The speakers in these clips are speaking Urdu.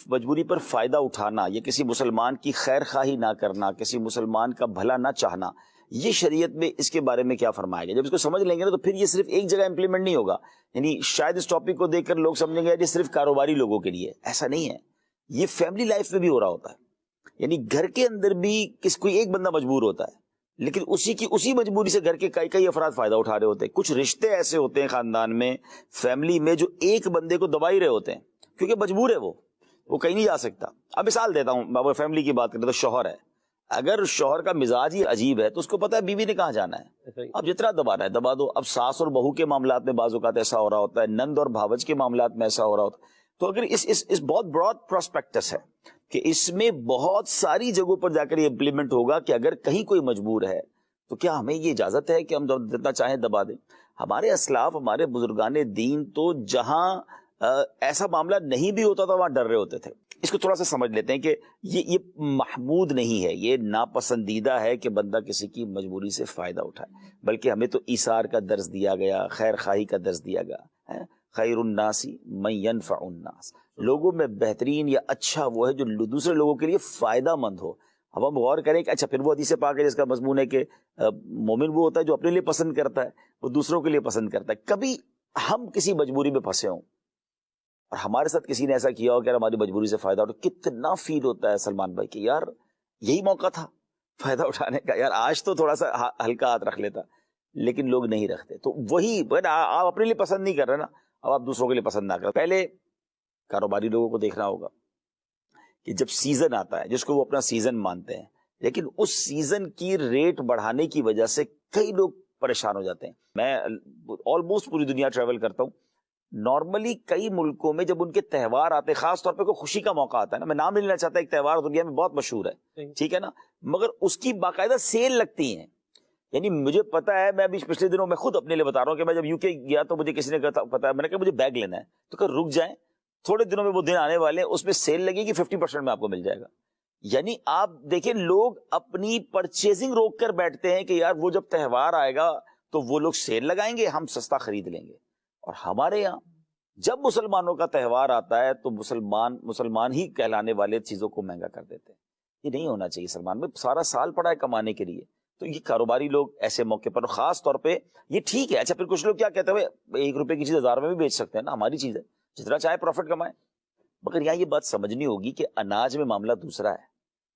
مجبوری پر فائدہ اٹھانا یا کسی مسلمان کی خیر خواہی نہ کرنا، کسی مسلمان کا بھلا نہ چاہنا، یہ شریعت میں اس کے بارے میں کیا فرمایا گیا؟ جب اس کو سمجھ لیں گے نا تو پھر یہ صرف ایک جگہ امپلیمنٹ نہیں ہوگا. یعنی شاید اس ٹاپک کو دیکھ کر لوگ سمجھیں گے یہ صرف کاروباری لوگوں کے لیے. ایسا نہیں ہے، یہ فیملی لائف میں بھی ہو رہا ہوتا ہے. یعنی گھر کے اندر بھی کوئی ایک بندہ مجبور ہوتا ہے، لیکن اسی مجبوری سے گھر کے کئی افراد فائدہ اٹھا رہے ہوتے ہیں. کچھ رشتے ایسے ہوتے ہیں خاندان میں، فیملی میں، جو ایک بندے کو دبا ہی رہے ہوتے ہیں کیونکہ مجبور ہے، وہ کہیں نہیں جا سکتا. اب مثال دیتا ہوں، بابا فیملی کی بات کریں تو شوہر ہے، اگر شوہر کا مزاج ہی عجیب ہے تو اس کو پتا ہے بیوی نے کہاں جانا ہے، اب جتنا دبانا ہے دبا دو. اب ساس اور بہو کے معاملات میں بعض اوقات ایسا ہو رہا ہوتا ہے، نند اور بھاوج کے معاملات میں ایسا ہو رہا ہوتا ہے. تو اگر اس بہت براڈ پراسپیکٹس ہے کہ اس میں بہت ساری جگہوں پر جا کر یہ امپلیمنٹ ہوگا کہ اگر کہیں کوئی مجبور ہے تو کیا ہمیں یہ اجازت ہے کہ ہم جتنا چاہیں دبا دیں؟ ہمارے اسلاف، ہمارے بزرگان دین تو جہاں ایسا معاملہ نہیں بھی ہوتا تھا وہاں ڈر رہے ہوتے تھے. اس کو تھوڑا سا سمجھ لیتے ہیں کہ یہ محمود نہیں ہے، یہ ناپسندیدہ ہے کہ بندہ کسی کی مجبوری سے فائدہ اٹھائے، بلکہ ہمیں تو ایثار کا درس دیا گیا، خیر خواہی کا درس دیا گیا. خیر الناس من ينفع الناس، لوگوں میں بہترین یا اچھا وہ ہے جو دوسرے لوگوں کے لیے فائدہ مند ہو. اب ہم غور کریں کہ اچھا پھر وہ حدیث پاک ہے جس کا مضمون ہے کہ مومن وہ ہوتا ہے جو اپنے لیے پسند کرتا ہے، وہ دوسروں کے لیے پسند کرتا ہے. کبھی ہم کسی مجبوری میں پھنسے ہوں اور ہمارے ساتھ کسی نے ایسا کیا ہو کہ ہماری مجبوری سے فائدہ اٹھا، کتنا فیل ہوتا ہے سلمان بھائی کہ یار یہی موقع تھا فائدہ اٹھانے کا، یار آج تو تھوڑا سا ہلکا ہاتھ رکھ لیتا. لیکن لوگ نہیں رکھتے. تو وہی آپ اپنے لیے پسند نہیں کر رہے نا، اب آپ دوسروں کے لیے پسند نہ کریں. پہلے کاروباری لوگوں کو دیکھنا ہوگا کہ جب سیزن آتا ہے جس کو وہ اپنا سیزن مانتے ہیں، لیکن اس سیزن کی ریٹ بڑھانے کی وجہ سے کئی لوگ پریشان ہو جاتے ہیں. میں آلموسٹ پوری دنیا ٹریول کرتا ہوں. نارملی کئی ملکوں میں جب ان کے تہوار آتے ہیں، خاص طور پہ کوئی خوشی کا موقع آتا ہے نا، میں نام نہیں لینا چاہتا، ایک تہوار دنیا میں بہت مشہور ہے، ٹھیک ہے نا، مگر اس کی باقاعدہ سیل لگتی ہیں. یعنی مجھے پتا ہے، میں ابھی پچھلے دنوں میں خود اپنے لیے بتا رہا ہوں کہ میں جب UK گیا تو مجھے کسی نے پتا ہے، میں نے کہا مجھے بیگ لینا ہے، تو کہ رک جائیں تھوڑے دنوں میں وہ دن آنے والے ہیں، اس میں سیل لگے گی 50% میں آپ کو مل جائے گا. یعنی آپ دیکھیں لوگ اپنی پرچیزنگ روک کر بیٹھتے ہیں کہ یار وہ جب تہوار آئے گا تو وہ لوگ سیل لگائیں گے، ہم سستا خرید لیں گے. اور ہمارے یہاں جب مسلمانوں کا تہوار آتا ہے تو مسلمان ہی کہلانے والے چیزوں کو مہنگا کر دیتے ہیں. یہ نہیں ہونا چاہیے. سلمان میں سارا سال پڑا ہے کمانے کے لیے. تو یہ کاروباری لوگ ایسے موقع پر خاص طور پہ یہ ٹھیک ہے. اچھا پھر کچھ لوگ کیا کہتے ہیں، 1 روپے کی چیز 1000 میں بھی بیچ سکتے ہیں نا، ہماری چیز ہے، جتنا چاہے پروفٹ کمائیں. مگر یہاں یہ بات سمجھنی ہوگی کہ اناج میں معاملہ دوسرا ہے،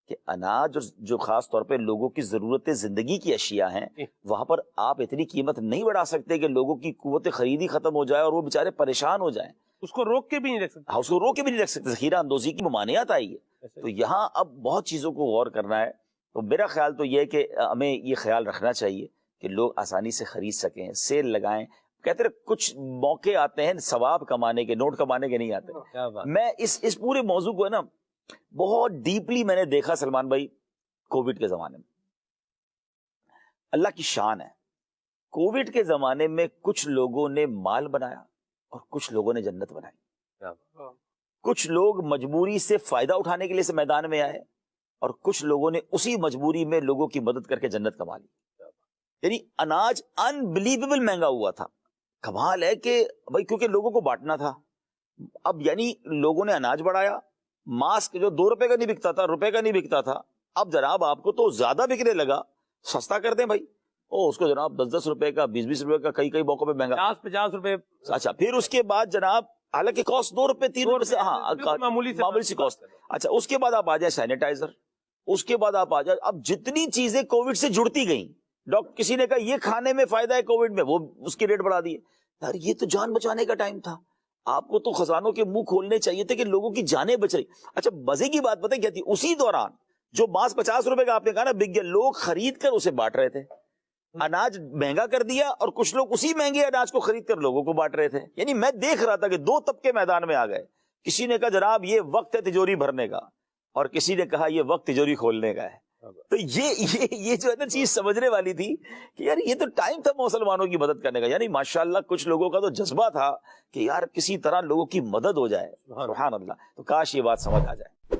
کہ اناج جو خاص طور پہ لوگوں کی ضرورت زندگی کی اشیاء ہیں، وہاں پر آپ اتنی قیمت نہیں بڑھا سکتے کہ لوگوں کی قوت خریدی ختم ہو جائے اور وہ بےچارے پریشان ہو جائیں. اس کو روک کے بھی نہیں رکھ سکتے. اس کو روک کے بھی نہیں رکھ سکتے. ذخیرہ اندوزی کی ممانعت آئی ہے. تو یہاں اب بہت چیزوں کو غور کرنا ہے. تو میرا خیال تو یہ ہے کہ ہمیں یہ خیال رکھنا چاہیے کہ لوگ آسانی سے خرید سکیں، سیل لگائیں. کہتے ہیں کچھ موقع آتے ہیں ثواب کمانے کے، نوٹ کمانے کے نہیں آتے. میں اس پورے موضوع کو ہے نا بہت ڈیپلی میں نے دیکھا سلمان بھائی کووڈ کے زمانے میں. اللہ کی شان ہے، کووڈ کے زمانے میں کچھ لوگوں نے مال بنایا اور کچھ لوگوں نے جنت بنائی. کچھ لوگ مجبوری سے فائدہ اٹھانے کے لیے سے میدان میں آئے اور کچھ لوگوں نے اسی مجبوری میں لوگوں کی مدد کر کے جنت کما لی. یعنی اناج انبلیویبل مہنگا ہوا تھا. کمال ہے کہ بھائی کیونکہ لوگوں کو بانٹنا تھا. اب یعنی لوگوں نے اناج بڑھایا. ماسک جو 2 روپے کا نہیں بکتا تھا، روپے کا نہیں بکتا تھا، اب جناب آپ کو تو زیادہ بکنے لگا، سستا کر دیں بھائی. اس کو جناب 10 روپے کا، 20 روپے کا، کئی موقع پہ مہنگا 50 روپے. اچھا پھر اس کے بعد جناب حالانکہ کاسٹ 2 روپے 3 روپے سے، ہاں معمولی سی کاسٹ. اچھا اس کے بعد آپ آ جائیں سینیٹائزر، اس کے بعد آپ آ جائیں، اب جتنی چیزیں کووڈ سے جڑتی گئیں، ڈاکٹر کسی نے کہا یہ کھانے میں فائدہ ہے کووڈ میں، وہ اس کی ریٹ بڑھا دیے. یار یہ تو جان بچانے کا ٹائم تھا، آپ کو تو خزانوں کے منہ کھولنے چاہیے تھے کہ لوگوں کی جانیں بچ رہی. اچھا مزے کی بات پتہ کیا تھی، اسی دوران جو ماس 50 روپے کا آپ نے کہا نا بک گیا، لوگ خرید کر اسے بانٹ رہے تھے. اناج مہنگا کر دیا اور کچھ لوگ اسی مہنگے اناج کو خرید کر لوگوں کو بانٹ رہے تھے. یعنی میں دیکھ رہا تھا کہ 2 طبقے میدان میں آ گئے. کسی نے کہا جناب یہ وقت ہے تجوری بھرنے کا، اور کسی نے کہا یہ وقت تجوری کھولنے کا ہے. تو یہ جو ہے نا چیز سمجھنے والی تھی کہ یار یہ تو ٹائم تھا مسلمانوں کی مدد کرنے کا. یعنی ماشاءاللہ کچھ لوگوں کا تو جذبہ تھا کہ یار کسی طرح لوگوں کی مدد ہو جائے. سبحان اللہ. تو کاش یہ بات سمجھ آ جائے.